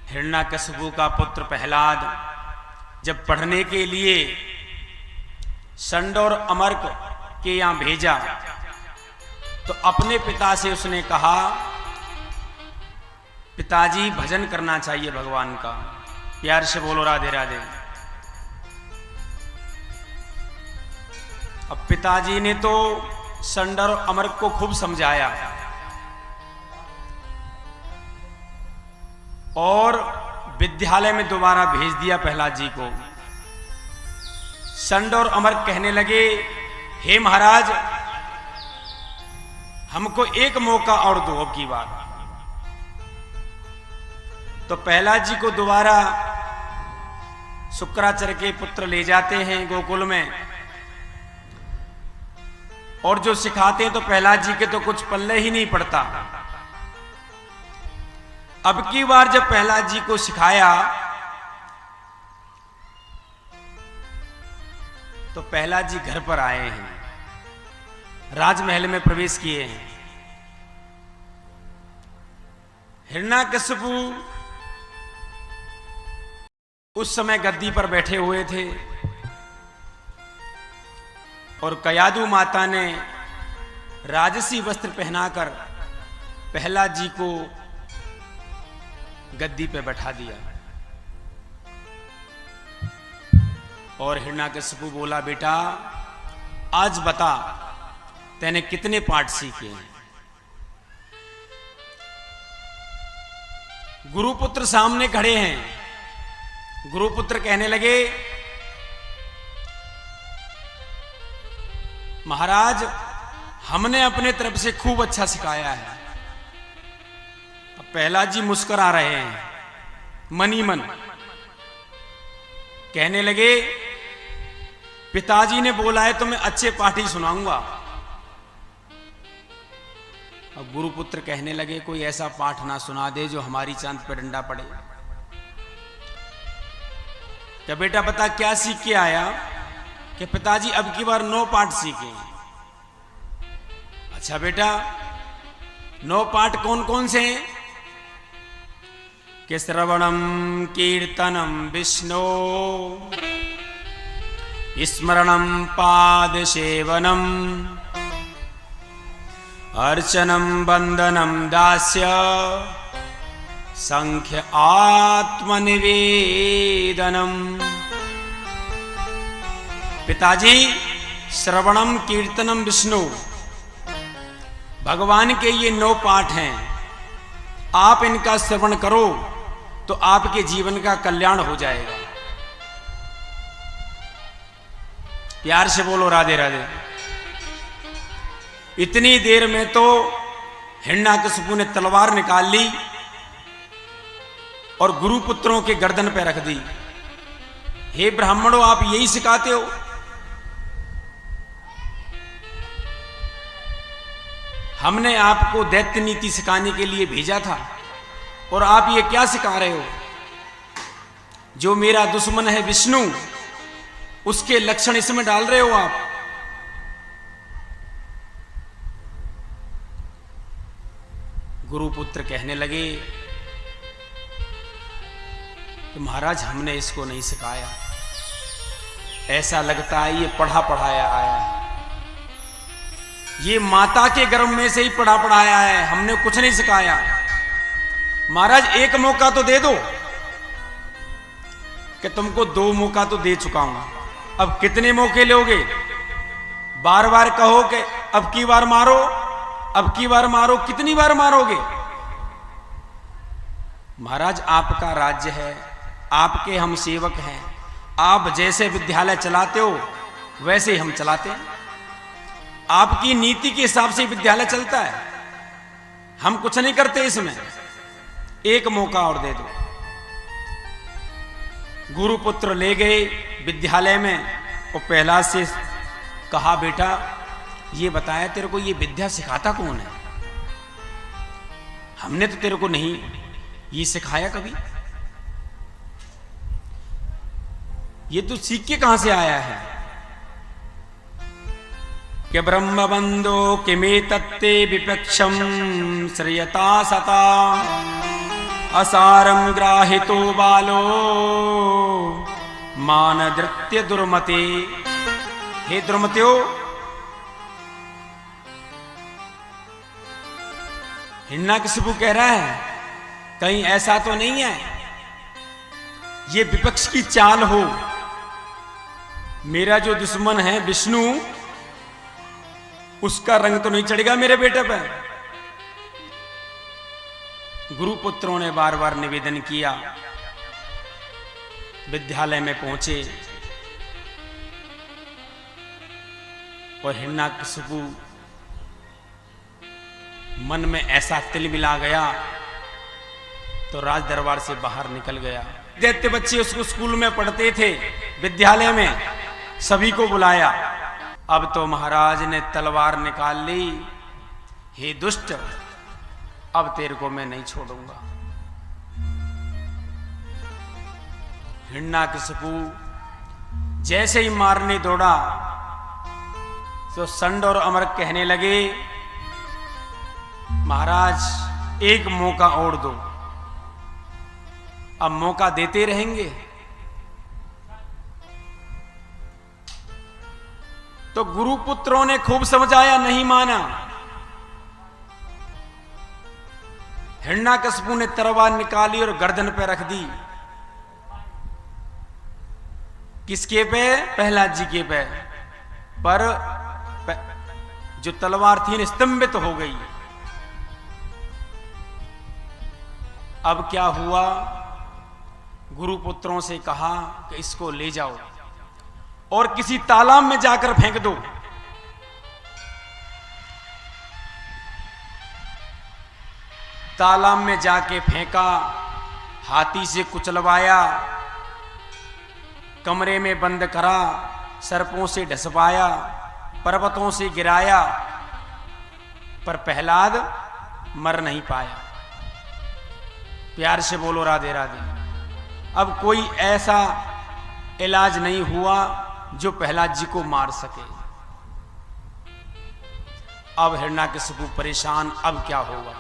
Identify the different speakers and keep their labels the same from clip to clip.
Speaker 1: हिरण्याकशिपु का पुत्र प्रहलाद जब पढ़ने के लिए षंड और अमर्क के यहां भेजा तो अपने पिता से उसने कहा, पिताजी भजन करना चाहिए भगवान का। प्यार से बोलो राधे राधे। अब पिताजी ने तो षंड और अमर्क को खूब समझाया और विद्यालय में दोबारा भेज दिया प्रहलाद जी को। षंड और अमर्क कहने लगे, हे महाराज, हमको एक मौका और दो अब की बार। तो प्रहलाद जी को दोबारा शुक्राचार्य के पुत्र ले जाते हैं गोकुल में और जो सिखाते हैं तो प्रहलाद जी के तो कुछ पल्ले ही नहीं पड़ता। अब की बार जब प्रहलाद जी को सिखाया तो प्रहलाद जी घर पर आए हैं, राजमहल में प्रवेश किए हैं। हिरण्याकशिपु उस समय गद्दी पर बैठे हुए थे और कयादु माता ने राजसी वस्त्र पहनाकर प्रहलाद जी को गद्दी पे बैठा दिया। और हिरण्याकशिपु बोला, बेटा आज बता तैने कितने पाठ सीखे हैं। गुरुपुत्र सामने खड़े हैं। गुरुपुत्र कहने लगे, महाराज हमने अपने तरफ से खूब अच्छा सिखाया है। अब प्रहलाद जी मुस्कुरा रहे हैं मन ही मन। कहने लगे, पिताजी ने बोला है तो मैं अच्छे पाठ ही सुनाऊंगा। अब गुरुपुत्र कहने लगे, कोई ऐसा पाठ ना सुना दे जो हमारी चांद पे डंडा पड़े। क्या बेटा बता क्या सीख के आया? कि पिताजी अब की बार 9 पाठ सीखे। अच्छा बेटा 9 पाठ कौन कौन से हैं? कि श्रवणम कीर्तनम विष्णु, स्मरणम पाद सेवनम, अर्चनम वंदनम दास्य, संख्य आत्मनिवेदनम। पिताजी श्रवणम कीर्तनम विष्णु, भगवान के ये 9 पाठ हैं। आप इनका श्रवण करो तो आपके जीवन का कल्याण हो जाएगा। प्यार से बोलो राधे राधे। इतनी देर में तो हिरण्याकशिपु ने तलवार निकाल ली और गुरुपुत्रों के गर्दन पे रख दी। हे ब्राह्मणों, आप यही सिखाते हो? हमने आपको दैत्य नीति सिखाने के लिए भेजा था और आप ये क्या सिखा रहे हो? जो मेरा दुश्मन है विष्णु, उसके लक्षण इसमें डाल रहे हो आप। गुरुपुत्र कहने लगे कि महाराज हमने इसको नहीं सिखाया, ऐसा लगता है ये पढ़ा पढ़ाया आया है। ये माता के गर्भ में से ही पढ़ा पढ़ाया है, हमने कुछ नहीं सिखाया। महाराज एक मौका तो दे दो। कि तुमको 2 मौका तो दे चुका हूं, अब कितने मौके लोगे? बार बार कहो कि अब की बार मारो, अब की बार मारो, कितनी बार मारोगे? महाराज आपका राज्य है, आपके हम सेवक हैं, आप जैसे विद्यालय चलाते हो वैसे ही हम चलाते हैं। आपकी नीति के हिसाब से विद्यालय चलता है, हम कुछ नहीं करते इसमें। एक मौका और दे दो। गुरुपुत्र ले गए विद्यालय में और प्रहलाद से कहा, बेटा ये बताया तेरे को ये विद्या सिखाता कौन है? हमने तो तेरे को नहीं ये सिखाया कभी। ये तू सीख के कहां से आया है? कि ब्रह्म बंधो किमे तत्ते विपक्षम श्रियता सता, असारम ग्राहितो बालो मान दृत्य दुर्मते। हे दुर्मत्यो, हिरण्यकशिपु कह रहा है कहीं ऐसा तो नहीं है ये विपक्ष की चाल हो, मेरा जो दुश्मन है विष्णु उसका रंग तो नहीं चढ़ेगा मेरे बेटे पर। गुरुपुत्रों ने बार बार निवेदन किया, विद्यालय में पहुंचे और हिरण्यकशिपु मन में ऐसा तिल मिला गया तो राज दरबार से बाहर निकल गया। दैत्य बच्चे उसको स्कूल में पढ़ते थे, विद्यालय में सभी को बुलाया। अब तो महाराज ने तलवार निकाल ली, हे दुष्ट अब तेरे को मैं नहीं छोड़ूंगा। हिरण्यकशिपु जैसे ही मारने दौड़ा तो संड और अमर कहने लगे, महाराज एक मौका और दो। अब मौका देते रहेंगे तो गुरुपुत्रों ने खूब समझाया, नहीं माना। हिरण्यकशिपु ने तलवार निकाली और गर्दन पे रख दी। किसके पे? प्रहलाद जी के पे। पर जो तलवार थी स्तंभित हो गई। अब क्या हुआ? गुरुपुत्रों से कहा कि इसको ले जाओ और किसी तालाब में जाकर फेंक दो। तालाब में जाके फेंका, हाथी से कुचलवाया, कमरे में बंद करा, सर्पों से ढसवाया, पर्वतों से गिराया, पर प्रहलाद मर नहीं पाया। प्यार से बोलो राधे राधे। अब कोई ऐसा इलाज नहीं हुआ जो प्रहलाद जी को मार सके। अब हिरण्यकशिपु परेशान, अब क्या होगा?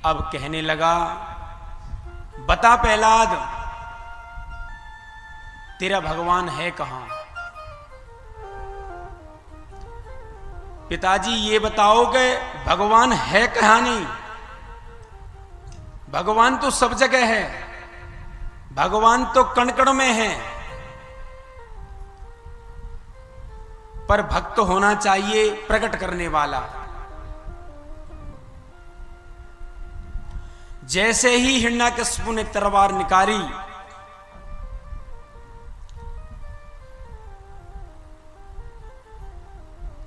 Speaker 1: अब कहने लगा, बता प्रहलाद तेरा भगवान है कहां? पिताजी ये बताओ कि भगवान है कहां? नहीं, भगवान तो सब जगह है, भगवान तो कण कण में है, पर भक्त होना चाहिए प्रकट करने वाला। जैसे ही हिरण्यकशिपु ने तलवार निकाली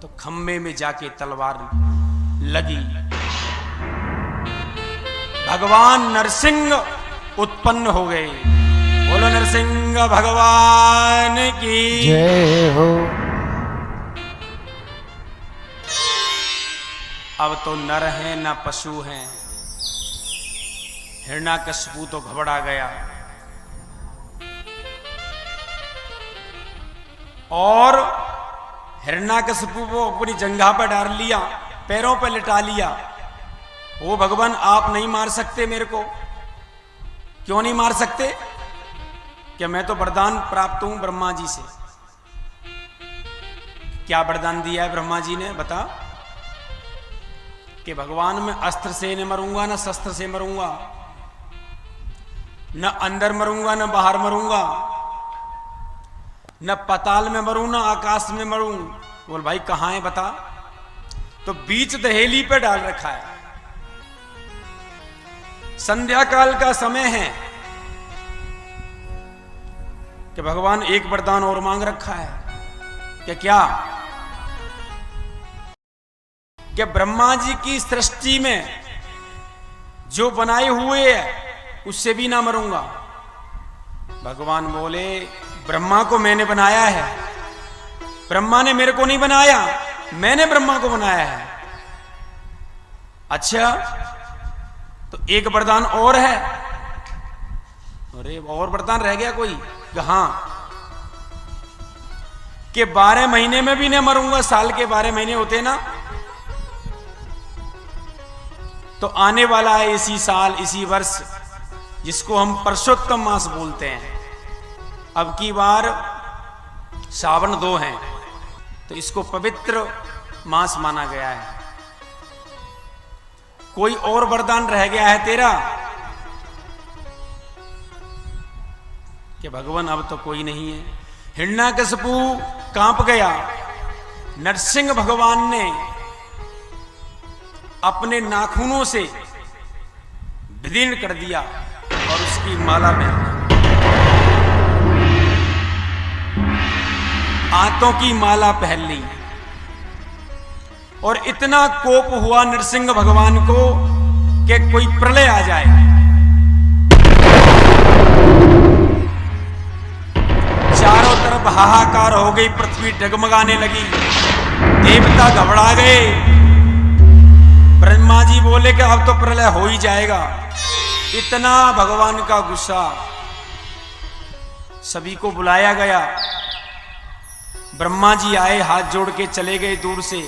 Speaker 1: तो खंबे में जाके तलवार लगी। भगवान नरसिंह उत्पन्न हो गए। बोलो नरसिंह भगवान की
Speaker 2: जय हो।
Speaker 1: अब तो नर हैं ना पशु हैं। हिरण्यकशिपु तो घबरा गया और हिरण्यकशिपु को अपनी जंघा पर डाल लिया, पैरों पर लिटा लिया। ओ भगवान आप नहीं मार सकते मेरे को। क्यों नहीं मार सकते? कि मैं तो वरदान प्राप्त हूं ब्रह्मा जी से। क्या वरदान दिया है ब्रह्मा जी ने? बता। कि भगवान मैं अस्त्र से नहीं मरूंगा, ना शस्त्र से मरूंगा, न अंदर मरूंगा न बाहर मरूंगा, न पाताल में मरूं न आकाश में मरूं। बोल भाई कहां है बता। तो बीच दहेली पे डाल रखा है। संध्या काल का समय है कि भगवान एक वरदान और मांग रखा है कि क्या? कि ब्रह्मा जी की सृष्टि में जो बनाए हुए है उससे भी ना मरूंगा। भगवान बोले ब्रह्मा को मैंने बनाया है, ब्रह्मा ने मेरे को नहीं बनाया, मैंने ब्रह्मा को बनाया है। अच्छा तो एक वरदान और है। अरे और वरदान रह गया कोई? हाँ कि 12 महीने में भी नहीं मरूंगा। साल के 12 महीने होते ना, तो आने वाला है इसी साल, इसी वर्ष, जिसको हम पुरुषोत्तम मास बोलते हैं। अब की बार सावन 2 है, तो इसको पवित्र मास माना गया है। कोई और वरदान रह गया है तेरा कि भगवान अब तो कोई नहीं है। हिरण्याकशिपु कांप गया। नरसिंह भगवान ने अपने नाखूनों से विदीर्ण कर दिया और उसकी माला पहन ली। आंतों की माला पहन ली और इतना कोप हुआ नरसिंह भगवान को कि कोई प्रलय आ जाए। चारों तरफ हाहाकार हो गई, पृथ्वी डगमगाने लगी, देवता घबरा गए। ब्रह्मा जी बोले कि अब तो प्रलय हो ही जाएगा। इतना भगवान का गुस्सा। सभी को बुलाया गया। ब्रह्मा जी आए, हाथ जोड़ के चले गए दूर से।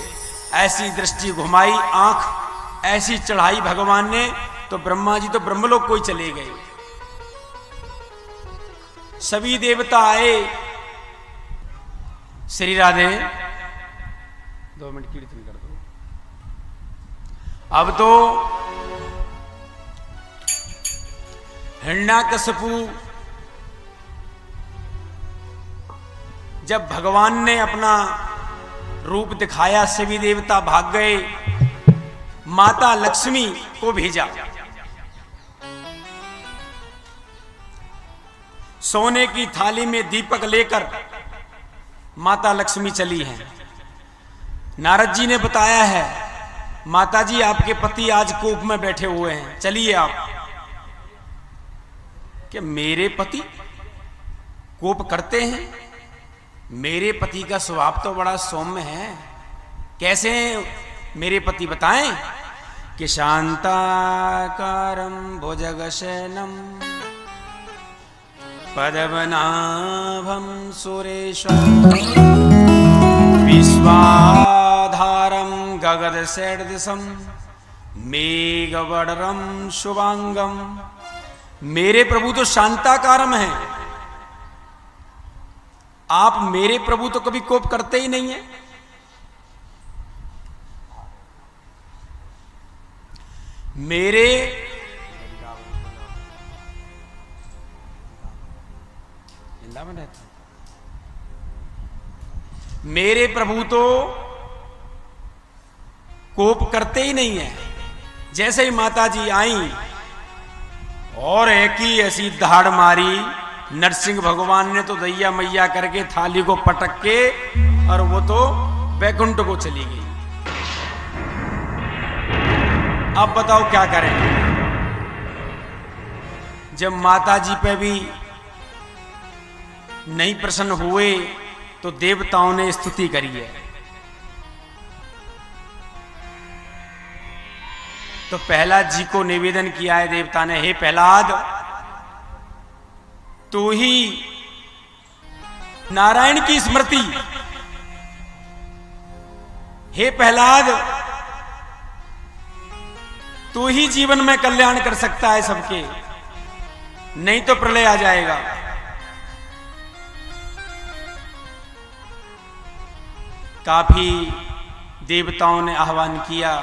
Speaker 1: ऐसी दृष्टि घुमाई, आंख ऐसी चढ़ाई भगवान ने, तो ब्रह्मा जी तो ब्रह्मलोक को ही चले गए। सभी देवता आए। श्री राधे 2 मिनट कीर्तन कर दो। अब तो हिरण्याकशिपु जब भगवान ने अपना रूप दिखाया, सभी देवता भाग गए। माता लक्ष्मी को भेजा। सोने की थाली में दीपक लेकर माता लक्ष्मी चली हैं। नारद जी ने बताया है, माता जी आपके पति आज कोप में बैठे हुए हैं, चलिए आप। कि मेरे पति कोप करते हैं? मेरे पति का स्वभाव तो बड़ा सौम्य है। कैसे मेरे पति बताएं? कि शांताकारं भुजगशयनं पद्मनाभं सुरेशं विश्वाधारं गगनसदृशं मेघवर्णं शुभांगं। मेरे प्रभु तो शांताकारम है। आप मेरे प्रभु तो कभी कोप करते ही नहीं है। मेरे मेरे प्रभु तो कोप करते ही नहीं है। जैसे ही माता जी आई और एक ही ऐसी दहाड़ मारी, नरसिंह भगवान ने तो दैया मैया करके थाली को पटक के, और वो तो वैकुंठ को चली गई। अब बताओ क्या करें? जब माता जी पे भी नहीं प्रसन्न हुए तो देवताओं ने स्तुति करी है। तो प्रहलाद जी को निवेदन किया है देवता ने, हे प्रहलाद, तू ही नारायण की स्मृति, हे प्रहलाद, तू ही जीवन में कल्याण कर सकता है सबके, नहीं तो प्रलय आ जाएगा। काफी देवताओं ने आह्वान किया।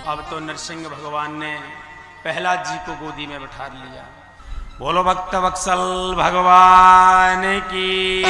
Speaker 1: अब तो नरसिंह भगवान ने प्रहलाद जी को गोदी में बैठा लिया। बोलो भक्त वत्सल भगवान की।